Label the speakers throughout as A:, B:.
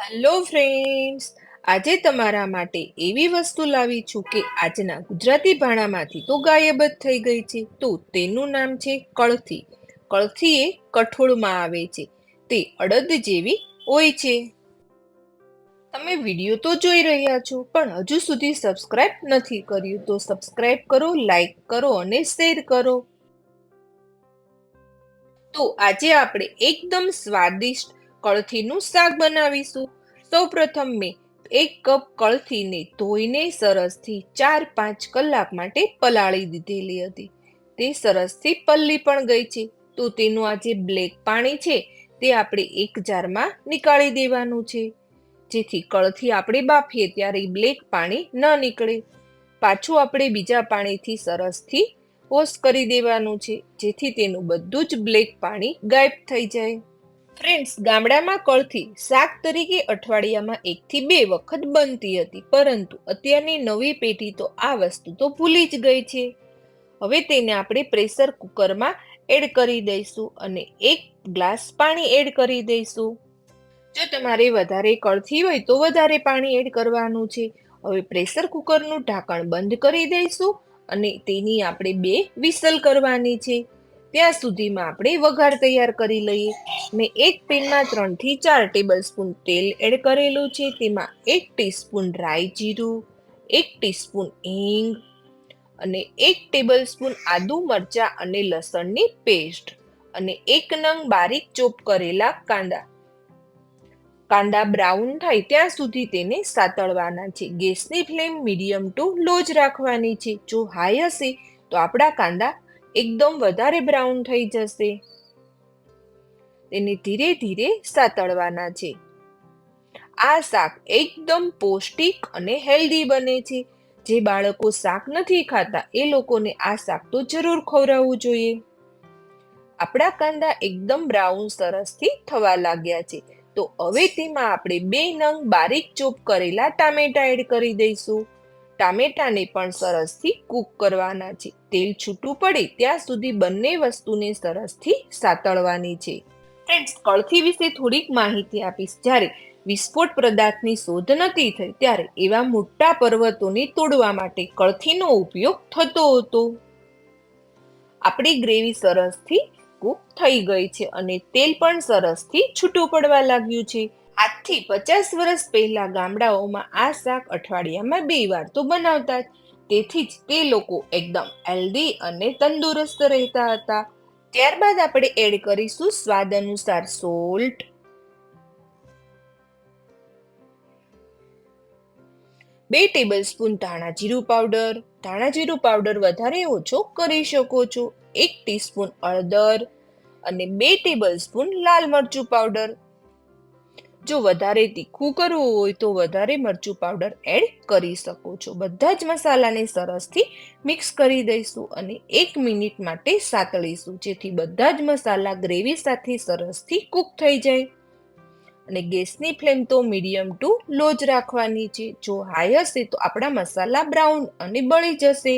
A: Hello friends, આજે તમારા માટે એવી વસ્તુ લાવી છું કે આજના ગુજરાતી ભાણામાંથી તો ગાયબ જ થઈ ગઈ છે. તો તેનું નામ છે કળથી. કળથી એ કઠોળમાં આવે છે. તે અડદ જેવી હોય છે. તમે વિડીયો તો જોઈ રહ્યા છો, પણ હજુ સુધી સબસ્ક્રાઇબ નથી કર્યું તો સબસ્ક્રાઇબ કરો, લાઈક કરો અને શેર કરો. તો આજે આપણે એકદમ સ્વાદિષ્ટ કળથીનું શાક બનાવીશું. સૌપ્રથમ મેં 1 કપ કળથીને ધોઈને સરસથી 4-5 કલાક માટે પલાળી દીધેલી હતી. તે સરસથી પલળી પણ ગઈ છે. તો તેનું આ જે બ્લેક પાણી છે તે આપણે એક જારમાં નીકાળી દેવાનું છે, જેથી કળથી આપણે બાફીએ ત્યારે બ્લેક પાણી ન નીકળે. પાછું આપણે બીજા પાણીથી સરસથી વોશ કરી દેવાનું છે, જેથી તેનું બધું જ બ્લેક પાણી ગાયબ થઈ જાય. ફ્રેન્ડ્સ, ગામડામાં કળથી શાક તરીકે અઠવાડિયામાં 1 થી 2 વખત બનતી હતી, પરંતુ અત્યારની નવી પેઢી તો આ વસ્તુ તો ભૂલી જ ગઈ છે. હવે તેને આપણે પ્રેશર કુકરમાં એડ કરી દઈશું અને 1 ગ્લાસ પાણી એડ કરી દઈશું. જો તમારે વધારે કળથી હોય તો વધારે પાણી એડ કરવાનું છે. હવે પ્રેશર કુકરનું ઢાંકણ બંધ કરી દઈશું અને તેની આપણે 2 વિસલ કરવાની છે. ત્યાં સુધીમાં આપણે વઘાર તૈયાર કરી લઈએ. મેં એક પેનમાં 3 થી 4 ટેબલ સ્પૂન તેલ એડ કરેલું છે. તેમાં 1 ટીસ્પૂન રાઈ જીરું, 1 ટીસ્પૂન હિંગ અને 1 ટેબલ સ્પૂન આદુ મરચાં અને લસણની પેસ્ટ અને 1 નંગ બારીક ચોપ કરેલા કાંદા બ્રાઉન થાય ત્યાં સુધી તેને સાતળવાના છે. ગેસની ફ્લેમ મીડિયમ ટુ લો જ રાખવાની છે. જો હાઈ હશે તો આપણા કાંદા એકદમ વધારે બ્રાઉન થઈ જશે. તેને ધીરે ધીરે સાતળવાના છે. આ શાક એકદમ પૌષ્ટિક અને હેલ્ધી બને છે. જે બાળકો શાક નથી ખાતા એ લોકોને આ શાક તો જરૂર ખવડાવવું જોઈએ. આપણા કાંદા એકદમ બ્રાઉન સરસથી થવા લાગ્યા છે. તો હવે તેમાં આપણે 2 નંગ બારીક ચોપ કરેલા ટામેટા એડ કરી દઈશું. ટામેટાને પણ સરસથી કૂક કરવાના છે. તેલ છૂટું પડે ત્યાં સુધી બંને વસ્તુને સરસથી સાતળવાની છે. ફ્રેન્ડ્સ, કળથી વિશે થોડીક માહિતી આપીશ. જ્યારે વિસ્ફોટ પદાર્થની શોધ નથી થઈ ત્યારે એવા મોટા પર્વતોને તોડવા માટે કળથીનો ઉપયોગ થતો હતો. આપણી ગ્રેવી સરસથી કૂક થઈ ગઈ છે અને તેલ પણ સરસથી છૂટું પડવા લાગ્યું છે. આજથી 50 વર્ષ પહેલા ગામડાઓમાં આ શાક અઠવાડિયામાં 2 વાર તો બનાવતા જ. તેથી જ તે લોકો એકદમ હેલ્ધી અને તંદુરસ્ત રહેતા હતા. ત્યારબાદ આપણે એડ કરીશું સ્વાદ અનુસાર સોલ્ટ, 2 ટેબલ સ્પૂન ધાણા જીરું પાવડર. ધાણા જીરું પાવડર વધારે ઓછો કરી શકો છો. 1 ટીસ્પૂન હળદર અને 2 ટેબલ સ્પૂન લાલ મરચું પાવડર. જો વધારે તીખું કરવું હોય તો વધારે મરચું પાવડર એડ કરી શકો છો. બધા જ મસાલાને સરસથી મિક્સ કરી દઈશું અને 1 મિનિટ માટે સાતળીશું, જેથી બધા જ મસાલા ગ્રેવી સાથે સરસથી કૂક થઈ જાય. અને ગેસની ફ્લેમ તો મીડિયમ ટુ લો જ રાખવાની છે. જો હાઈ હશે તો આપણા મસાલા બ્રાઉન અને બળી જશે.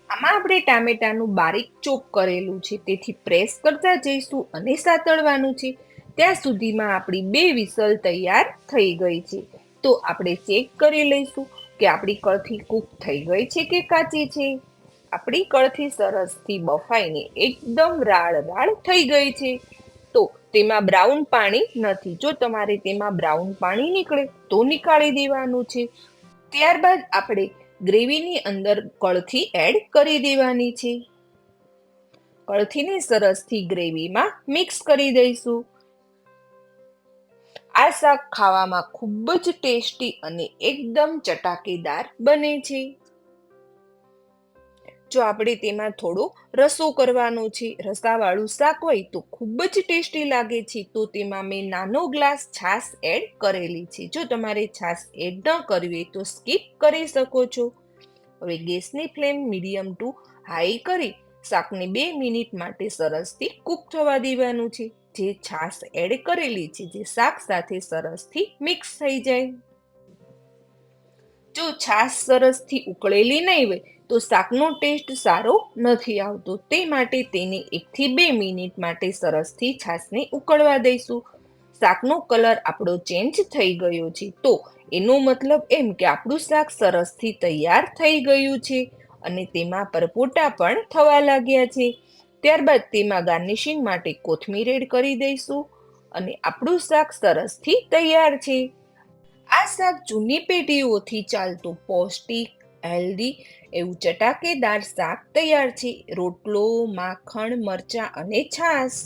A: આમાં આપણે ટામેટાનું બારીક ચોપ કરેલું છે, તેથી પ્રેસ કરતા જઈશું અને સાતળવાનું છે. ત્યાં સુધીમાં આપણી 2 વિસલ તૈયાર થઈ ગઈ છે. તો આપણે ચેક કરી લઈશું કે આપણી કળથી કૂક થઈ ગઈ છે કે કાચી છે. આપણી કળથી સરસથી બફાઈને એકદમ રાળ રાળ થઈ ગઈ છે. તો તેમાં બ્રાઉન પાણી નથી. જો તમારે તેમાં બ્રાઉન પાણી નીકળે તો નીકાળી દેવાનું છે. ત્યારબાદ આપણે ગ્રેવીની અંદર કળથી એડ કરી દેવાની છે. કળથીને સરસથી ગ્રેવીમાં મિક્સ કરી દઈશું. આ શાક ખાવામાં ખૂબ જ ટેસ્ટી અને એકદમ ચટાકેદાર બને છે. જો આપણે તેમાં થોડો રસો કરવાનો છે, રસાવાળું શાક હોય તો ખૂબ જ ટેસ્ટી લાગે છે. તો તેમાં મેં નાનો ગ્લાસ છાશ એડ કરેલી છે. જો તમારે છાશ એડ ન કરવી હોય તો સ્કીપ કરી શકો છો. હવે ગેસની ફ્લેમ મીડિયમ ટુ હાઈ કરી શાકને 2 મિનિટ માટે સરસથી કૂક થવા દેવાનું છે. જે છાશ એડ કરેલી છે જે શાક સાથે સરસથી મિક્સ થઈ જાય. જો છાશ સરસથી ઉકળેલી નહીં હોય તો શાકનો ટેસ્ટ સારો નથી આવતો. તે માટે તેને 1 થી 2 મિનિટ માટે સરસથી છાશને ઉકળવા દઈશું. શાકનો કલર આપણો ચેન્જ થઈ ગયો છે, તો એનો મતલબ એમ કે આપણું શાક સરસથી તૈયાર થઈ ગયું છે અને તેમાં પરપોટા પણ થવા લાગ્યા છે. ત્યારબાદ તેમાં ગાર્નિશિંગ માટે કોથમીર એડ કરી દઈશું અને આપણું શાક સરસથી તૈયાર છે. આ શાક જૂની પેઢીઓથી ચાલતું પૌષ્ટિક, હેલ્ધી એવું ચટાકેદાર શાક તૈયાર છે. રોટલો, માખણ, મરચાં અને છાશ.